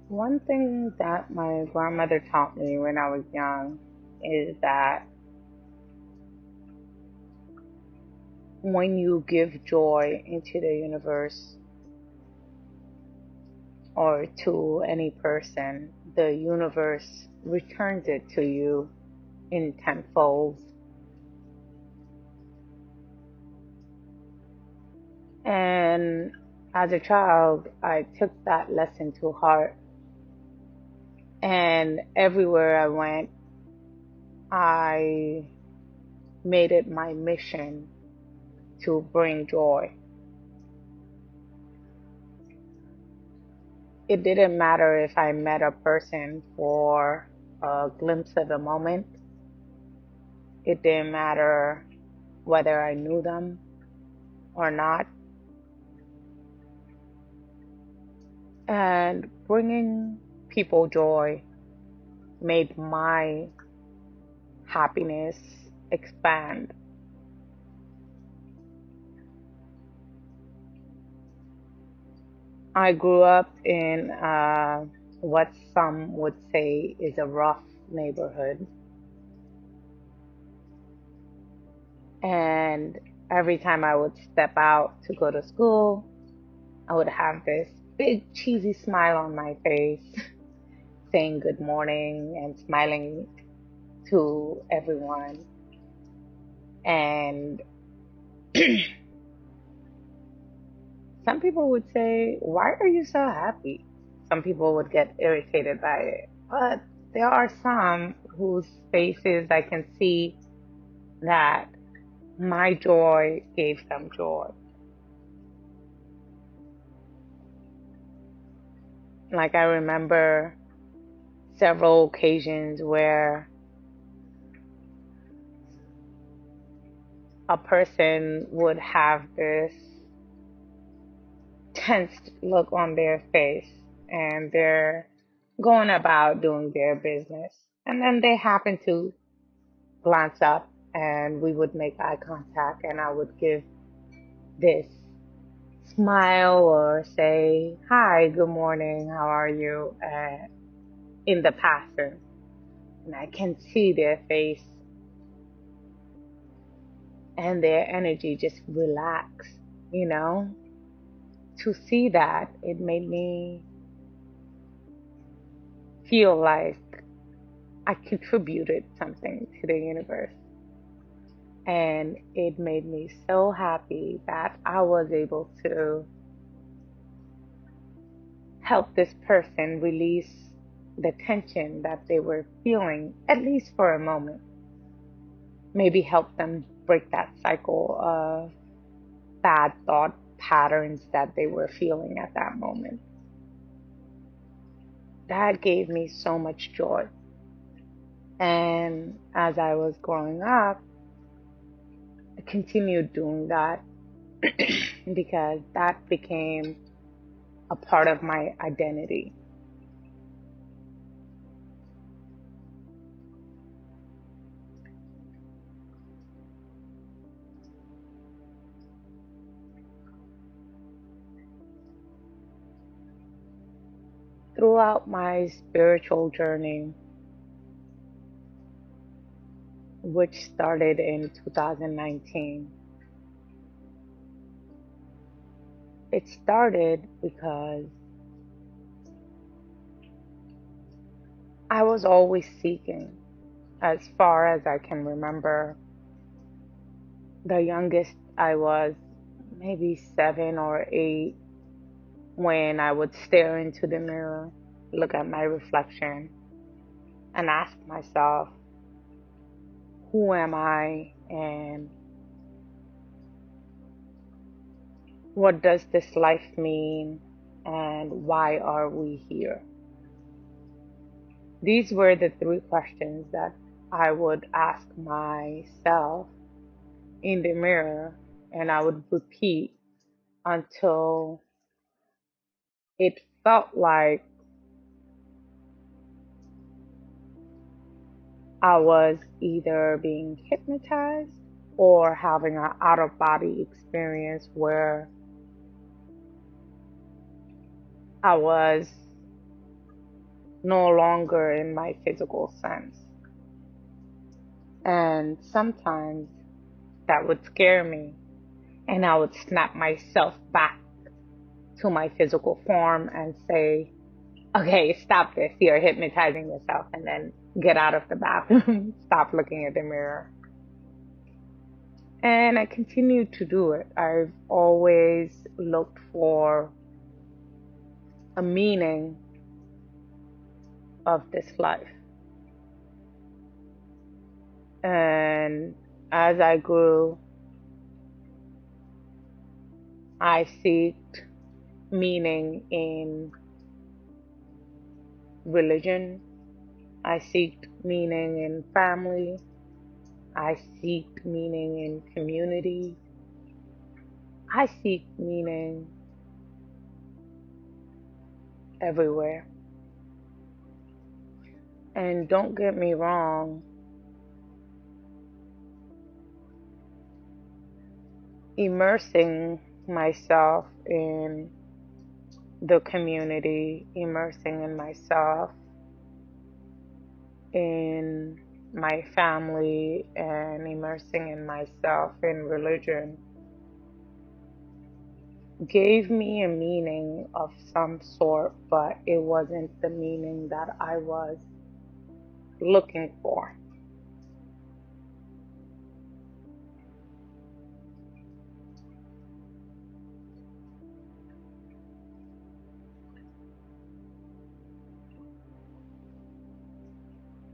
One thing that my grandmother taught me when I was young is that when you give joy into the universe or to any person, the universe returns it to you in tenfold. And as a child, I took that lesson to heart. And everywhere I went, I made it my mission to bring joy. It didn't matter if I met a person for a glimpse of a moment. It didn't matter whether I knew them or not. And bringing people joy made my happiness expand. I grew up in what some would say is a rough neighborhood. And every time I would step out to go to school, I would have this big cheesy smile on my face, saying good morning and smiling to everyone. And some people would say, "Why are you so happy?" Some people would get irritated by it. But there are some whose faces I can see that my joy gave them joy. Like I remember several occasions where a person would have this tense look on their face and they're going about doing their business. And then they happen to glance up and we would make eye contact and I would give this smile or say, "Hi, good morning, how are you?" In the pattern. And I can see their face and their energy just relax, you know? To see that, it made me feel like I contributed something to the universe. And it made me so happy that I was able to help this person release the tension that they were feeling, at least for a moment. Maybe help them break that cycle of bad thought patterns that they were feeling at that moment. That gave me so much joy. And as I was growing up, I continued doing that because that became a part of my identity. Throughout my spiritual journey, which started in 2019, it started because I was always seeking, as far as I can remember. The youngest I was, maybe 7 or 8, when I would stare into the mirror, look at my reflection, and ask myself, who am I and what does this life mean and why are we here? These were the 3 questions that I would ask myself in the mirror and I would repeat until it felt like I was either being hypnotized or having an out of body experience where I was no longer in my physical sense. And sometimes that would scare me, and I would snap myself back to my physical form and say, okay, stop this. You're hypnotizing yourself, and then get out of the bathroom. Stop looking at the mirror. And I continued to do it. I've always looked for a meaning of this life. And as I grew, I seeked meaning in religion. I seeked meaning in family. I seeked meaning in community. I seek meaning everywhere. And don't get me wrong, immersing myself in the community, immersing in myself, in my family, and immersing in myself in religion gave me a meaning of some sort, but it wasn't the meaning that I was looking for.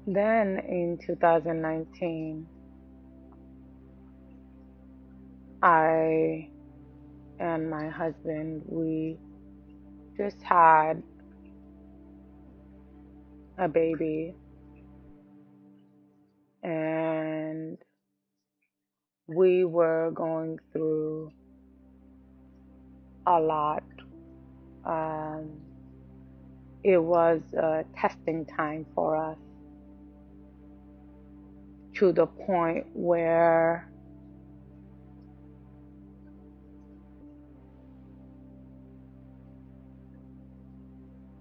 Then in 2019, I and my husband, we just had a baby, and we were going through a lot. Um, it was a testing time for us, to the point where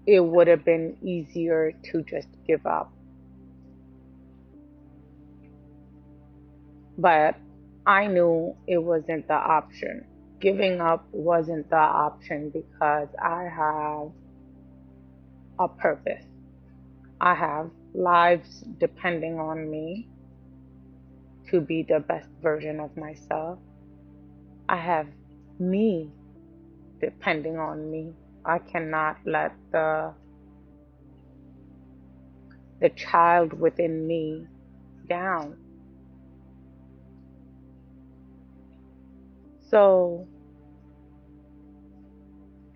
it would have been easier to just give up. But I knew it wasn't the option. Giving up wasn't the option because I have a purpose. I have lives depending on me to be the best version of myself. I have me depending on me. I cannot let the child within me down. So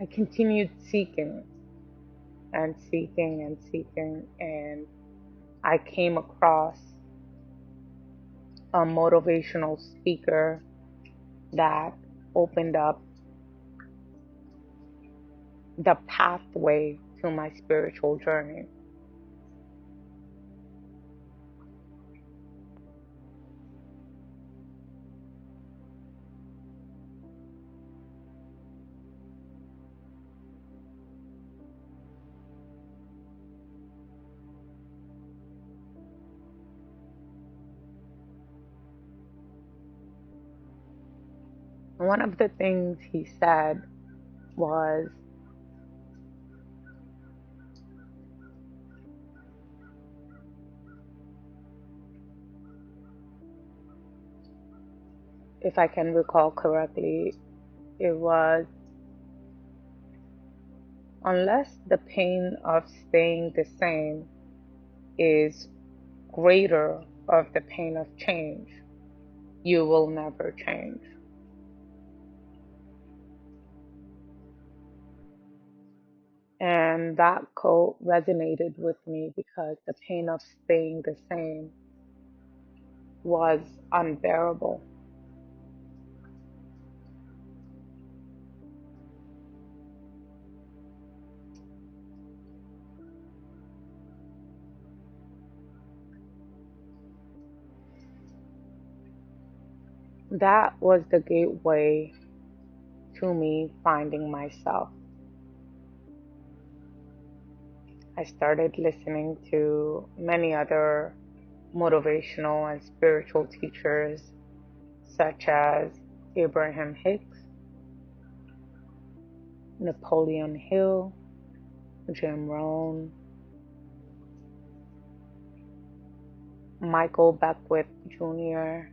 I continued seeking and seeking and seeking, and I came across a motivational speaker that opened up the pathway to my spiritual journey. One of the things he said was, if I can recall correctly, it was, unless the pain of staying the same is greater of the pain of change, you will never change. And that quote resonated with me because the pain of staying the same was unbearable. That was the gateway to me finding myself. I started listening to many other motivational and spiritual teachers, such as Abraham Hicks, Napoleon Hill, Jim Rohn, Michael Beckwith Jr.,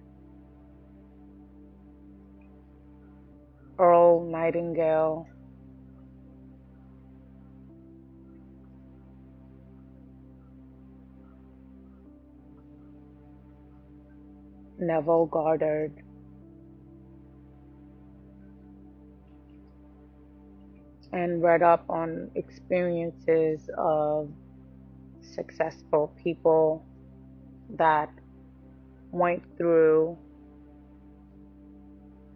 Earl Nightingale, Neville Goddard, and read up on experiences of successful people that went through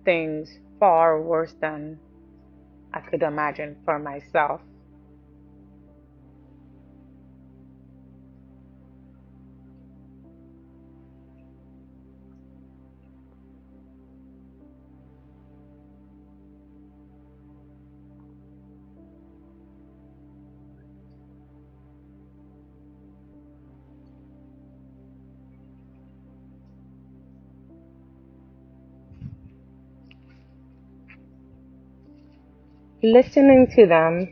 things far worse than I could imagine for myself. Listening to them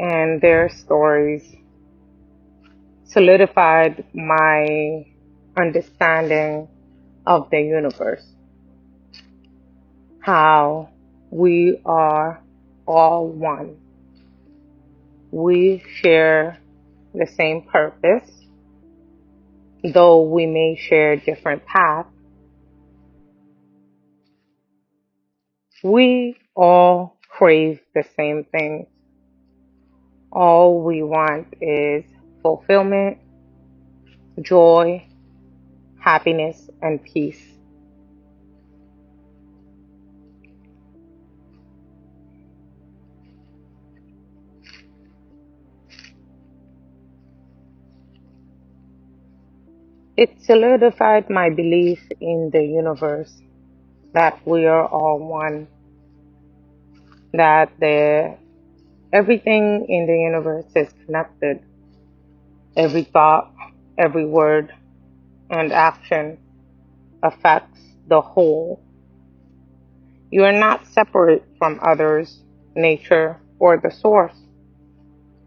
and their stories solidified my understanding of the universe, how we are all one. We share the same purpose, though we may share different paths. We all crave the same things. All we want is fulfillment, joy, happiness, and peace. It solidified my belief in the universe, that we are all one, that everything in the universe is connected. Every thought, every word, and action affects the whole. You are not separate from others, nature, or the source.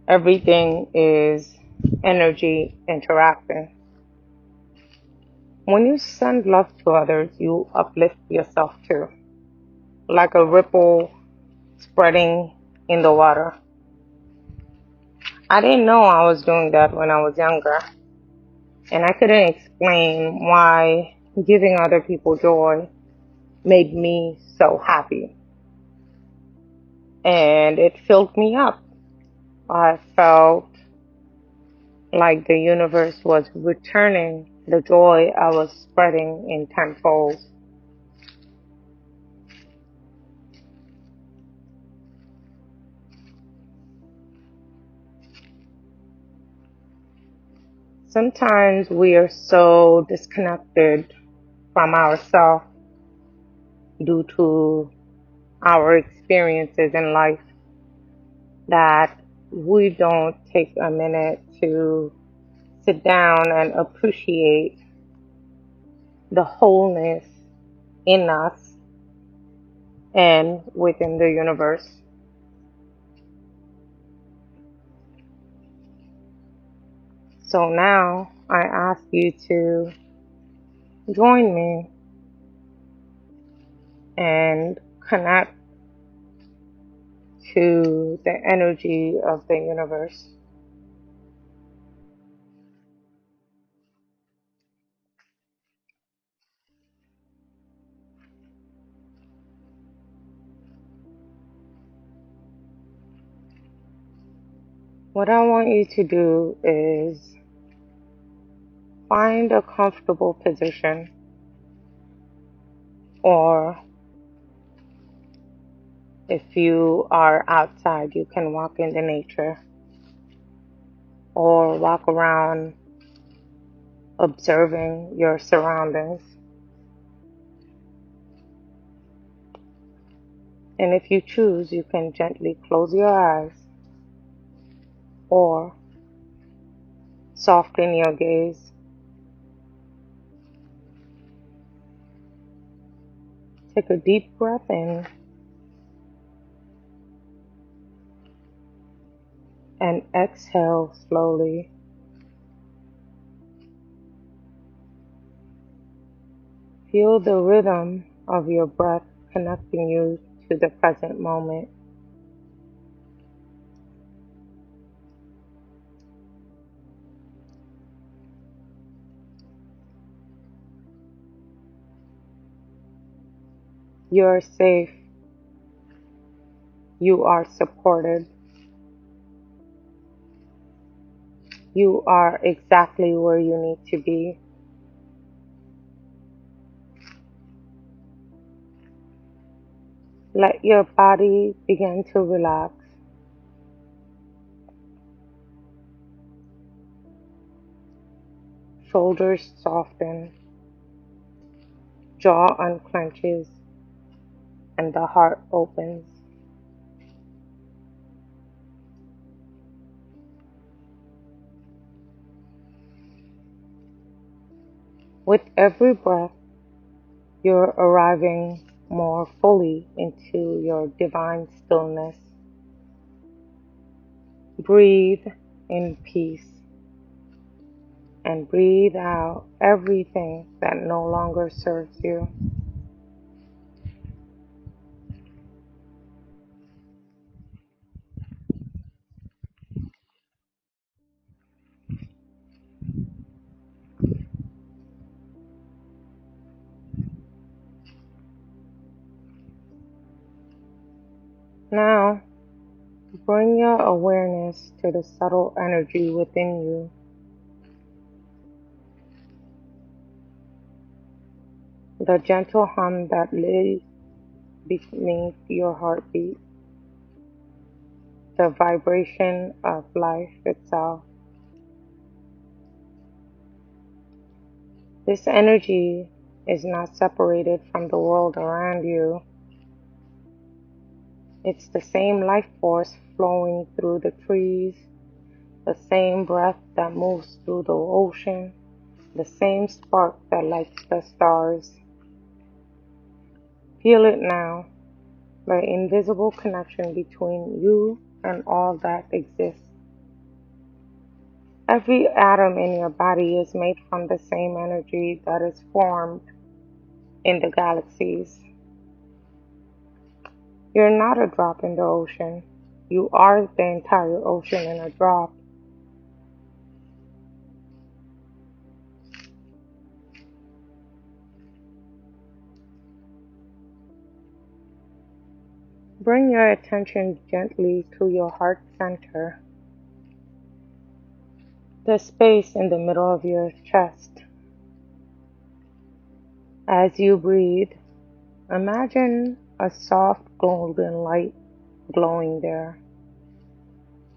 Everything is energy interacting. When you send love to others, you uplift yourself too, like a ripple spreading in the water. I didn't know I was doing that when I was younger, and I couldn't explain why giving other people joy made me so happy. And it filled me up. I felt like the universe was returning the joy I was spreading in tenfold. Sometimes we are so disconnected from ourselves due to our experiences in life that we don't take a minute to sit down and appreciate the wholeness in us and within the universe. So now I ask you to join me and connect to the energy of the universe. What I want you to do is find a comfortable position, or if you are outside, you can walk in the nature or walk around observing your surroundings. And if you choose, you can gently close your eyes or Soften your gaze. Take a deep breath in and exhale slowly. Feel the rhythm of your breath connecting you to the present moment. You're safe. You are supported. You are exactly where you need to be. Let your body begin to relax. Shoulders soften, jaw unclenches, and the heart opens. With every breath, you're arriving more fully into your divine stillness. Breathe in peace and breathe out everything that no longer serves you. Now, bring your awareness to the subtle energy within you. The gentle hum that lives beneath your heartbeat. The vibration of life itself. This energy is not separated from the world around you. It's the same life force flowing through the trees, the same breath that moves through the ocean, the same spark that lights the stars. Feel it now, the invisible connection between you and all that exists. Every atom in your body is made from the same energy that is formed in the galaxies. You're not a drop in the ocean. You are the entire ocean in a drop. Bring your attention gently to your heart center, the space in the middle of your chest. As you breathe, imagine a soft golden light glowing there.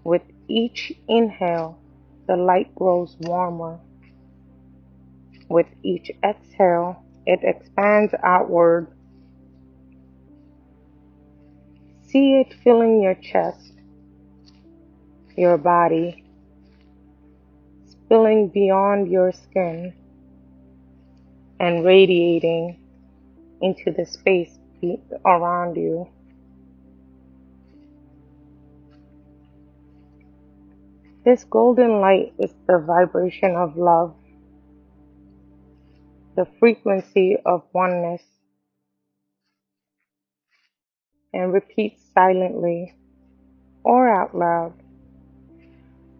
With each inhale, the light grows warmer. With each exhale, it expands outward. See it filling your chest, your body, spilling beyond your skin, and radiating into the space around you. This golden light is the vibration of love, the frequency of oneness, and repeat silently or out loud.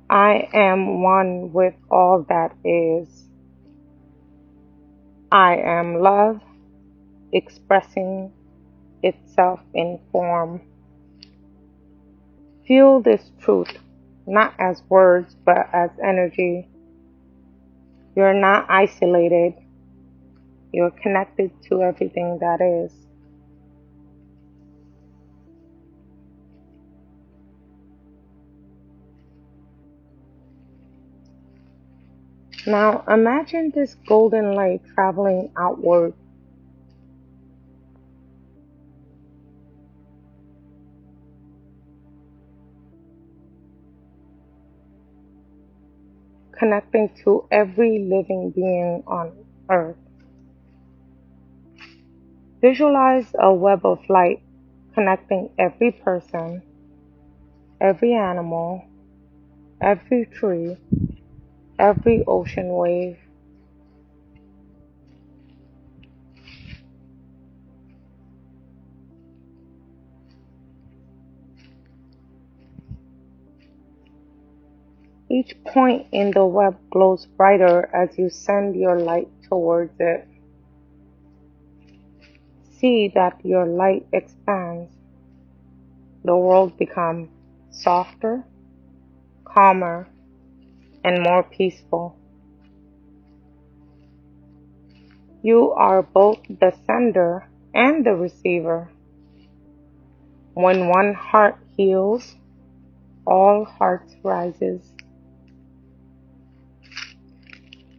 I am one with all that is. I am love expressing itself in form. Feel this truth, not as words, but as energy. You're not isolated. You're connected to everything that is. Now imagine this golden light traveling outward, connecting to every living being on earth. Visualize a web of light connecting every person, every animal, every tree, every ocean wave. Each point in the web glows brighter as you send your light towards it. See that your light expands. The world becomes softer, calmer, and more peaceful. You are both the sender and the receiver. When one heart heals, all hearts rises.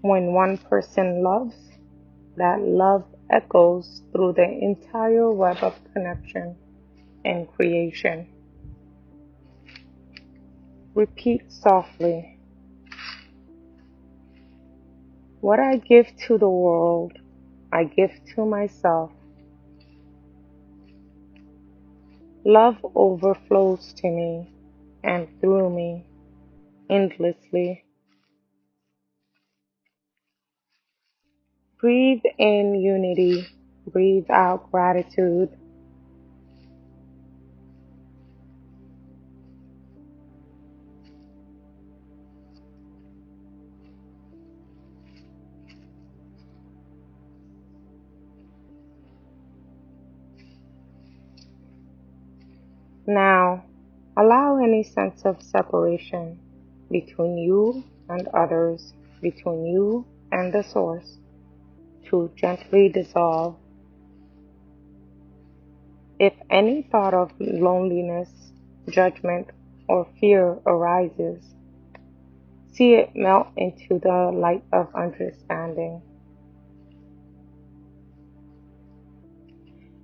When one person loves, that love echoes through the entire web of connection and creation. Repeat softly. What I give to the world, I give to myself. Love overflows to me and through me endlessly. Breathe in unity. Breathe out gratitude. Now, allow any sense of separation between you and others, between you and the source, to gently dissolve. If any thought of loneliness, judgment, or fear arises, see it melt into the light of understanding.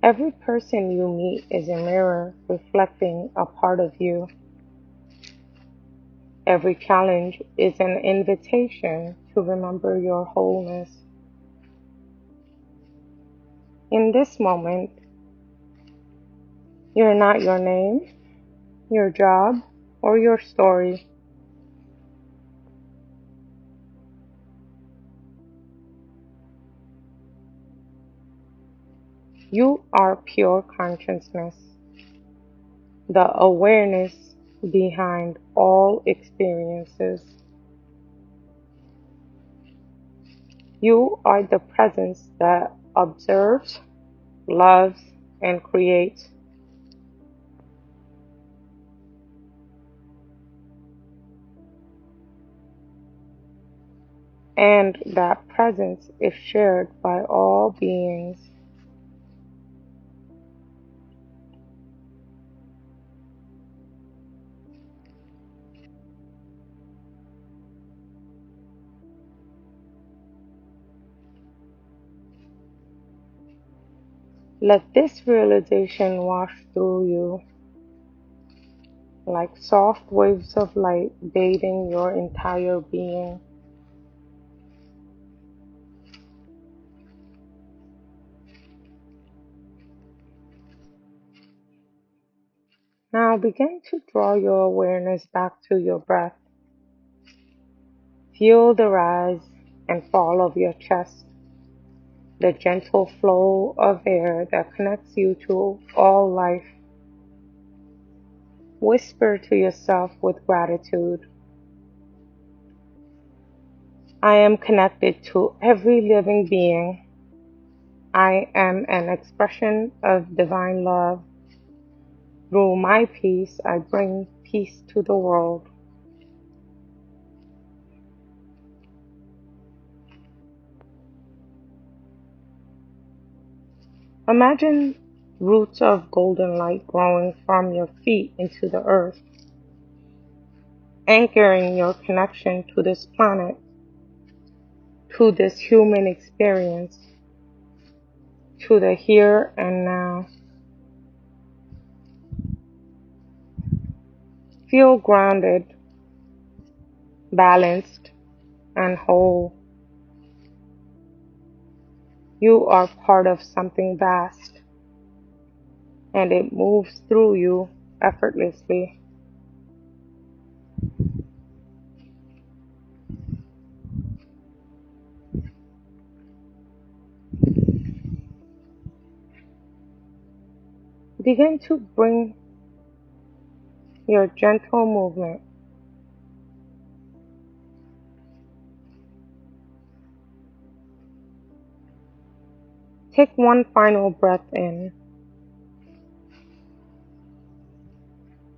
Every person you meet is a mirror reflecting a part of you. Every challenge is an invitation to remember your wholeness. In this moment, you're not your name, your job, or your story. You are pure consciousness, the awareness behind all experiences. You are the presence that observes, loves, and creates. And that presence is shared by all beings. Let this realization wash through you like soft waves of light bathing your entire being. Now begin to draw your awareness back to your breath. Feel the rise and fall of your chest, the gentle flow of air that connects you to all life. Whisper to yourself with gratitude. I am connected to every living being. I am an expression of divine love. Through my peace, I bring peace to the world. Imagine roots of golden light growing from your feet into the earth, anchoring your connection to this planet, to this human experience, to the here and now. Feel grounded, balanced, and whole. You are part of something vast, and it moves through you effortlessly. Begin to bring your gentle movement. Take one final breath in.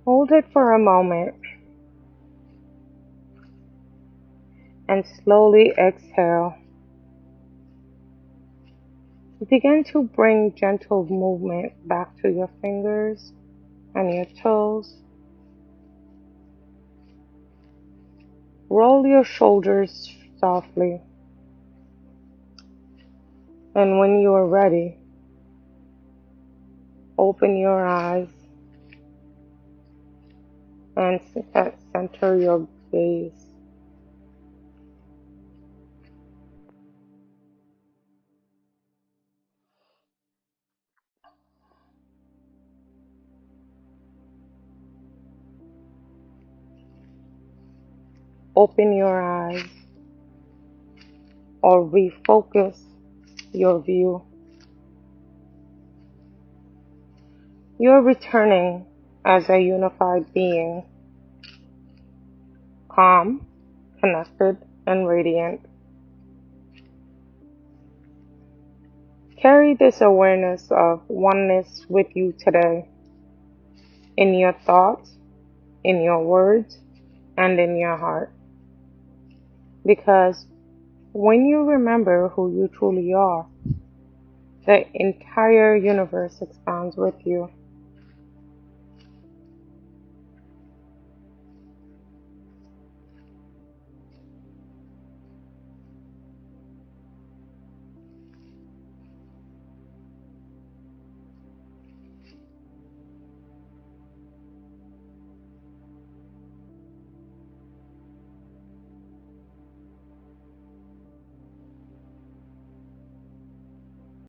Hold it for a moment and slowly exhale. Begin to bring gentle movement back to your fingers and your toes. Roll your shoulders softly. And when you are ready, open your eyes and center your gaze. Open your eyes or refocus your view. You're returning as a unified being, calm, connected, and radiant. Carry this awareness of oneness with you today, in your thoughts, in your words, and in your heart. Because when you remember who you truly are, the entire universe expands with you.